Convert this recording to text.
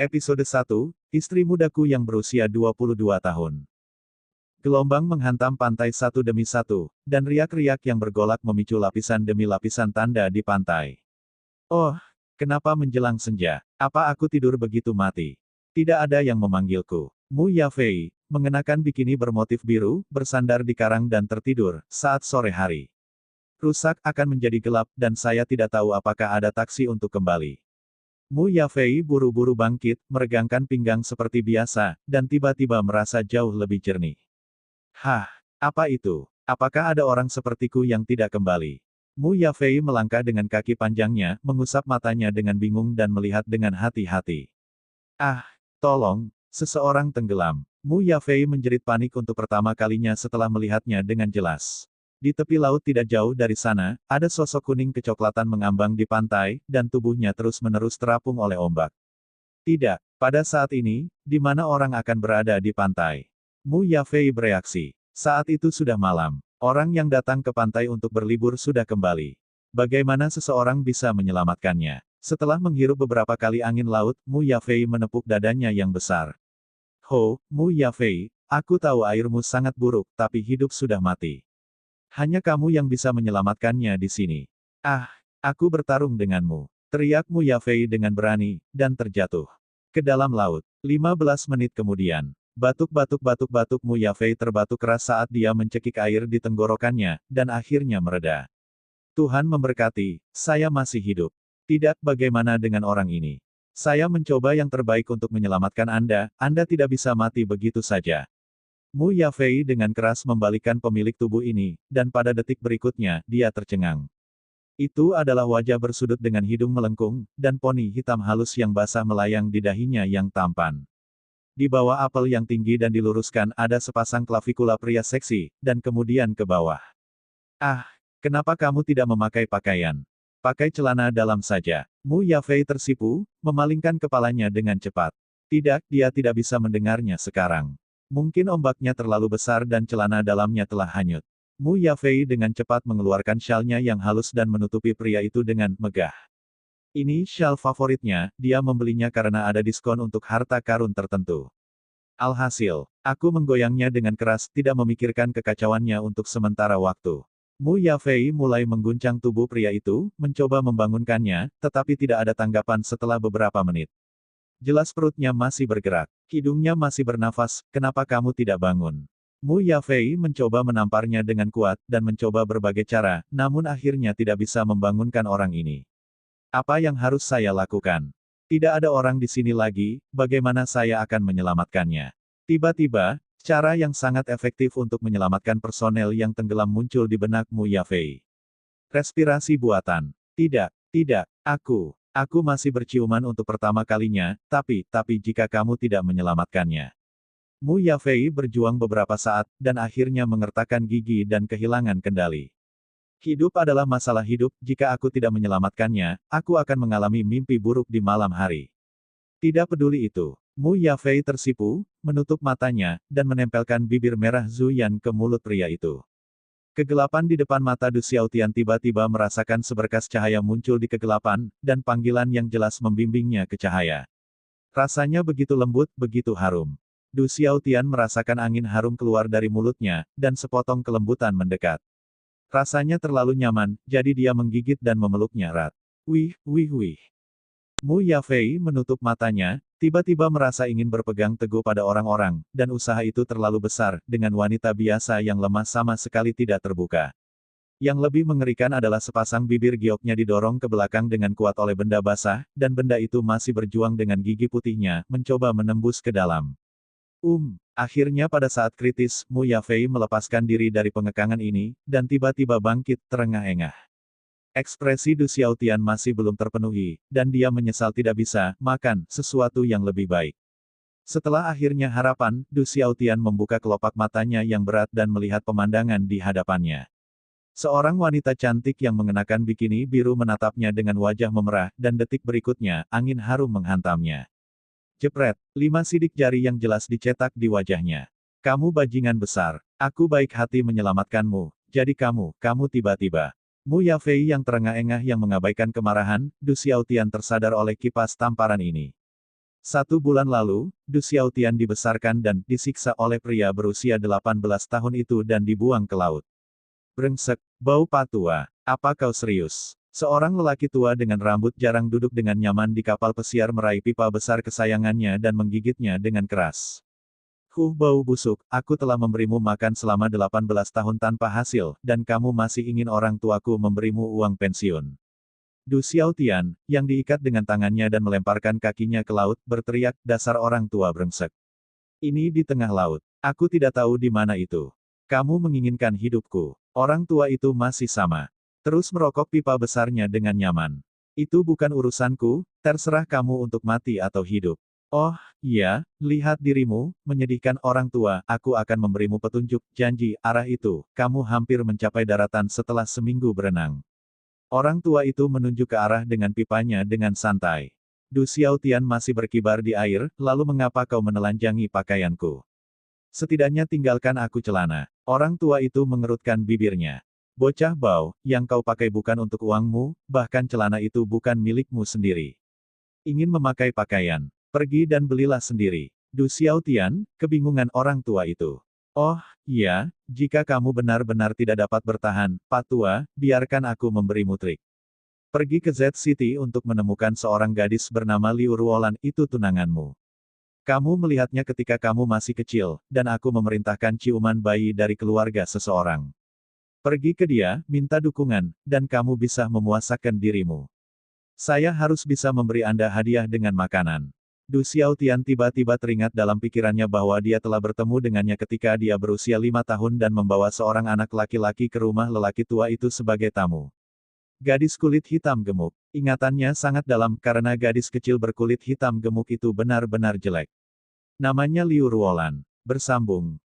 Episode 1, Istri Mudaku yang berusia 22 tahun. Gelombang menghantam pantai satu demi satu, dan riak-riak yang bergolak memicu lapisan demi lapisan tanda di pantai. Oh, kenapa menjelang senja? Apa aku tidur begitu mati? Tidak ada yang memanggilku. Mu Yafei, mengenakan bikini bermotif biru, bersandar di karang dan tertidur, saat sore hari. Rusak akan menjadi gelap dan saya tidak tahu apakah ada taksi untuk kembali. Mu Yafei buru-buru bangkit, meregangkan pinggang seperti biasa, dan tiba-tiba merasa jauh lebih jernih. Hah, apa itu? Apakah ada orang sepertiku yang tidak kembali? Mu Yafei melangkah dengan kaki panjangnya, mengusap matanya dengan bingung dan melihat dengan hati-hati. Ah, tolong, seseorang tenggelam. Mu Yafei menjerit panik untuk pertama kalinya setelah melihatnya dengan jelas. Di tepi laut tidak jauh dari sana, ada sosok kuning kecoklatan mengambang di pantai, dan tubuhnya terus-menerus terapung oleh ombak. Tidak, pada saat ini, di mana orang akan berada di pantai? Mu Yafei bereaksi. Saat itu sudah malam. Orang yang datang ke pantai untuk berlibur sudah kembali. Bagaimana seseorang bisa menyelamatkannya? Setelah menghirup beberapa kali angin laut, Mu Yafei menepuk dadanya yang besar. Ho, Mu Yafei, aku tahu airmu sangat buruk, tapi hidup sudah mati. Hanya kamu yang bisa menyelamatkannya di sini. Ah, aku bertarung denganmu. Teriak Mu Yafei dengan berani, dan terjatuh ke dalam laut. 15 menit kemudian. Batuk-batuk Mu Yafei terbatuk keras saat dia mencekik air di tenggorokannya, dan akhirnya mereda. Tuhan memberkati, saya masih hidup. Tidak, bagaimana dengan orang ini? Saya mencoba yang terbaik untuk menyelamatkan Anda tidak bisa mati begitu saja. Mu Yafei dengan keras membalikkan pemilik tubuh ini, dan pada detik berikutnya, dia tercengang. Itu adalah wajah bersudut dengan hidung melengkung, dan poni hitam halus yang basah melayang di dahinya yang tampan. Di bawah apel yang tinggi dan diluruskan ada sepasang klavikula pria seksi, dan kemudian ke bawah. Ah, kenapa kamu tidak memakai pakaian? Pakai celana dalam saja. Mu Yafei tersipu, memalingkan kepalanya dengan cepat. Tidak, dia tidak bisa mendengarnya sekarang. Mungkin ombaknya terlalu besar dan celana dalamnya telah hanyut. Mu Yafei dengan cepat mengeluarkan syalnya yang halus dan menutupi pria itu dengan megah. Ini syal favoritnya, dia membelinya karena ada diskon untuk harta karun tertentu. Alhasil, aku menggoyangnya dengan keras, tidak memikirkan kekacauannya untuk sementara waktu. Mu Yafei mulai mengguncang tubuh pria itu, mencoba membangunkannya, tetapi tidak ada tanggapan setelah beberapa menit. Jelas perutnya masih bergerak. Hidungnya masih bernafas, kenapa kamu tidak bangun? Mu Yafei mencoba menamparnya dengan kuat, dan mencoba berbagai cara, namun akhirnya tidak bisa membangunkan orang ini. Apa yang harus saya lakukan? Tidak ada orang di sini lagi, bagaimana saya akan menyelamatkannya? Tiba-tiba, cara yang sangat efektif untuk menyelamatkan personel yang tenggelam muncul di benak Mu Yafei. Respirasi buatan. Tidak, aku masih berciuman untuk pertama kalinya, tapi jika kamu tidak menyelamatkannya. Mu Yafei berjuang beberapa saat, dan akhirnya mengertakkan gigi dan kehilangan kendali. Hidup adalah masalah hidup, jika aku tidak menyelamatkannya, aku akan mengalami mimpi buruk di malam hari. Tidak peduli itu. Mu Yafei tersipu, menutup matanya, dan menempelkan bibir merah Zuyan ke mulut pria itu. Kegelapan di depan mata Du Xiaotian tiba-tiba merasakan seberkas cahaya muncul di kegelapan, dan panggilan yang jelas membimbingnya ke cahaya. Rasanya begitu lembut, begitu harum. Du Xiaotian merasakan angin harum keluar dari mulutnya, dan sepotong kelembutan mendekat. Rasanya terlalu nyaman, jadi dia menggigit dan memeluknya erat. Wih. Mu Yafei menutup matanya, tiba-tiba merasa ingin berpegang teguh pada orang-orang, dan usaha itu terlalu besar, dengan wanita biasa yang lemah sama sekali tidak terbuka. Yang lebih mengerikan adalah sepasang bibir gioknya didorong ke belakang dengan kuat oleh benda basah, dan benda itu masih berjuang dengan gigi putihnya, mencoba menembus ke dalam. Akhirnya pada saat kritis, Mu Yafei melepaskan diri dari pengekangan ini, dan tiba-tiba bangkit, terengah-engah. Ekspresi Du Xiaotian masih belum terpenuhi, dan dia menyesal tidak bisa makan sesuatu yang lebih baik. Setelah akhirnya harapan, Du Xiaotian membuka kelopak matanya yang berat dan melihat pemandangan di hadapannya. Seorang wanita cantik yang mengenakan bikini biru menatapnya dengan wajah memerah, dan detik berikutnya, angin harum menghantamnya. Jepret, 5 sidik jari yang jelas dicetak di wajahnya. Kamu bajingan besar. Aku baik hati menyelamatkanmu. Jadi kamu tiba-tiba. Mu Yafei yang terengah-engah yang mengabaikan kemarahan, Du Xiaotian tersadar oleh kipas tamparan ini. 1 bulan lalu, Du Xiaotian dibesarkan dan disiksa oleh pria berusia 18 tahun itu dan dibuang ke laut. Brengsek, bau patua. Apa kau serius? Seorang lelaki tua dengan rambut jarang duduk dengan nyaman di kapal pesiar meraih pipa besar kesayangannya dan menggigitnya dengan keras. Bau busuk, aku telah memberimu makan selama 18 tahun tanpa hasil, dan kamu masih ingin orang tuaku memberimu uang pensiun. Du Xiaotian, yang diikat dengan tangannya dan melemparkan kakinya ke laut, berteriak, dasar orang tua brengsek. Ini di tengah laut. Aku tidak tahu di mana itu. Kamu menginginkan hidupku. Orang tua itu masih sama. Terus merokok pipa besarnya dengan nyaman. Itu bukan urusanku, terserah kamu untuk mati atau hidup. Oh, iya, lihat dirimu, menyedihkan orang tua, aku akan memberimu petunjuk, janji, arah itu, kamu hampir mencapai daratan setelah seminggu berenang. Orang tua itu menunjuk ke arah dengan pipanya dengan santai. Du Xiaotian masih berkibar di air, lalu mengapa kau menelanjangi pakaianku? Setidaknya tinggalkan aku celana. Orang tua itu mengerutkan bibirnya. Bocah bau, yang kau pakai bukan untuk uangmu, bahkan celana itu bukan milikmu sendiri. Ingin memakai pakaian. Pergi dan belilah sendiri. Du Xiaotian, kebingungan orang tua itu. Oh, iya, jika kamu benar-benar tidak dapat bertahan, Pak Tua, biarkan aku memberimu trik. Pergi ke Z City untuk menemukan seorang gadis bernama Liu Ruolan, itu tunanganmu. Kamu melihatnya ketika kamu masih kecil, dan aku memerintahkan ciuman bayi dari keluarga seseorang. Pergi ke dia, minta dukungan, dan kamu bisa memuasakan dirimu. Saya harus bisa memberi Anda hadiah dengan makanan. Du Xiaotian tiba-tiba teringat dalam pikirannya bahwa dia telah bertemu dengannya ketika dia berusia 5 tahun dan membawa seorang anak laki-laki ke rumah lelaki tua itu sebagai tamu. Gadis kulit hitam gemuk. Ingatannya sangat dalam karena gadis kecil berkulit hitam gemuk itu benar-benar jelek. Namanya Liu Ruolan. Bersambung.